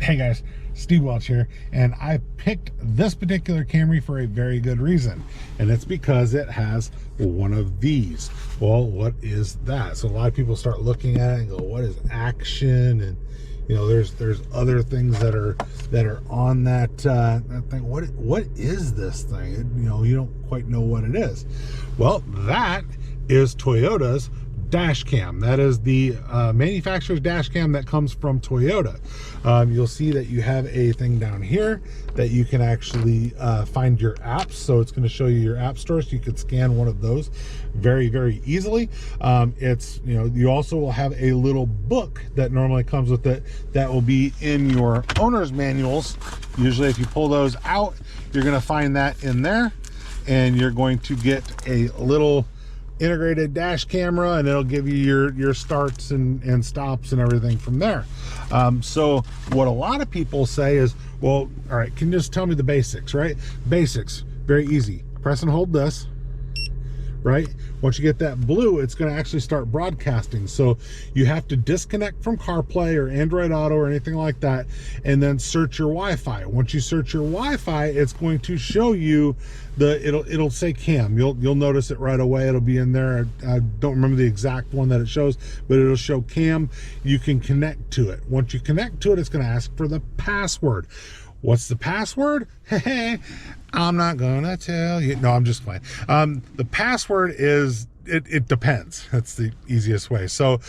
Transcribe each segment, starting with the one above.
Hey guys, Steve Welch here, and I picked this particular Camry for a very good reason, and it's because it has one of these. Well, what is that? So a lot of people start looking at it and go, what is action? And you know, there's other things that are on that that thing. What is this thing? You know, you don't quite know what it is. Well, that is Toyota's dash cam. That is the manufacturer's dash cam that comes from Toyota. You'll see that you have a thing down here that you can actually find your apps. So it's going to show you your app store, so you could scan one of those very easily. It's, you know, you also will have a little book that normally comes with it that will be in your owner's manuals. Usually if you pull those out, you're going to find that in there, and you're going to get a little integrated dash camera, and it'll give you your starts and stops and everything from there. So what a lot of people say is, well, all right, can you just tell me the basics, right? Basics, very easy. Press and hold this, right? Once you get that blue, it's going to actually start broadcasting. So you have to disconnect from CarPlay or Android Auto or anything like that, and then search your Wi-Fi. Once you search your Wi-Fi, it's going to show you it'll say cam. You'll notice it right away. It'll be in there. I don't remember the exact one that it shows, but it'll show cam. You can connect to it. Once you connect to it, it's going to ask for the password. What's the password? Hey, I'm not gonna tell you. No, I'm just playing. The password is, it depends. That's the easiest way. So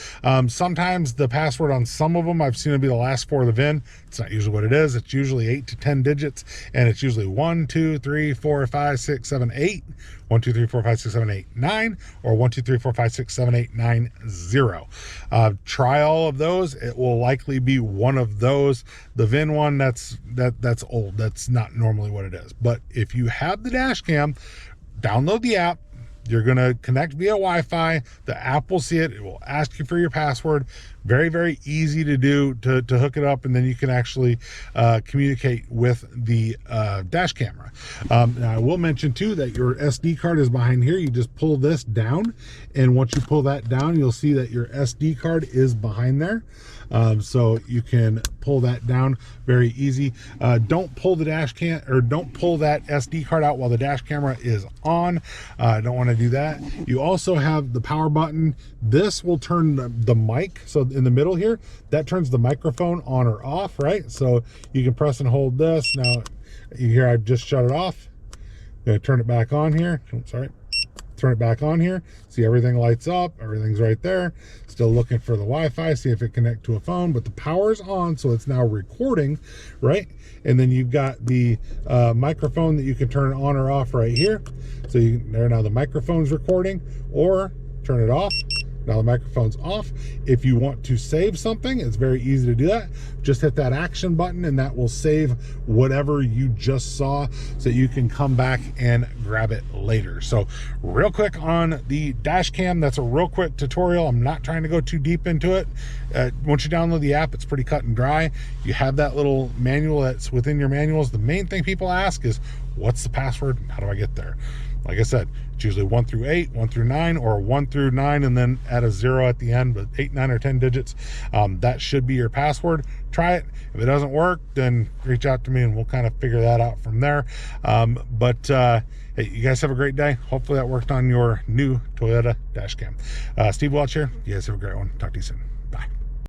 sometimes the password on some of them, I've seen it be the last four of the VIN. It's not usually what it is. It's usually 8 to 10 digits, and it's usually 1, 2, 3, 4, 5, 6, 7, 8. 1, 2, 3, 4, 5, 6, 7, 8, 9, or 1, 2, 3, 4, 5, 6, 7, 8, 9, 0. Try all of those. It will likely be one of those. The VIN one, that's old. That's not normally what it is. But if you have the dash cam, download the app. You're going to connect via Wi-Fi. The app will see it. It will ask you for your password. Very easy to do, to hook it up, and then you can actually communicate with the dash camera. Now I will mention too that your SD card is behind here. You just pull this down, and once you pull that down, you'll see that your SD card is behind there. So you can pull that down very easy. Don't pull the dash cam, or don't pull that SD card out while the dash camera is on. Don't want to do that. You also have the power button. This will turn the mic. So in the middle here, that turns the microphone on or off, right? So you can press and hold this. Now you hear I just shut it off. I'm gonna turn it back on here. Oh, sorry. Turn it back on here. See, everything lights up. Everything's right there. Still looking for the Wi-Fi, see if it connects to a phone, but the power's on, so it's now recording, right? And then you've got the microphone that you can turn on or off right here. So there, now the microphone's recording, or turn it off. Now the microphone's off. If you want to save something, it's very easy to do that. Just hit that action button, and that will save whatever you just saw, so you can come back and grab it later. So real quick on the dash cam, that's a real quick tutorial. I'm not trying to go too deep into it. Once you download the app, it's pretty cut and dry. You have that little manual that's within your manuals. The main thing people ask is, what's the password? How do I get there? Like I said, it's usually 1 through 8, 1 through 9, or 1 through 9 and then add a 0 at the end, but 8, 9, or 10 digits. That should be your password. Try it. If it doesn't work, then reach out to me and we'll kind of figure that out from there. Hey, you guys have a great day. Hopefully that worked on your new Toyota dash cam. Steve Welch here. You guys have a great one. Talk to you soon.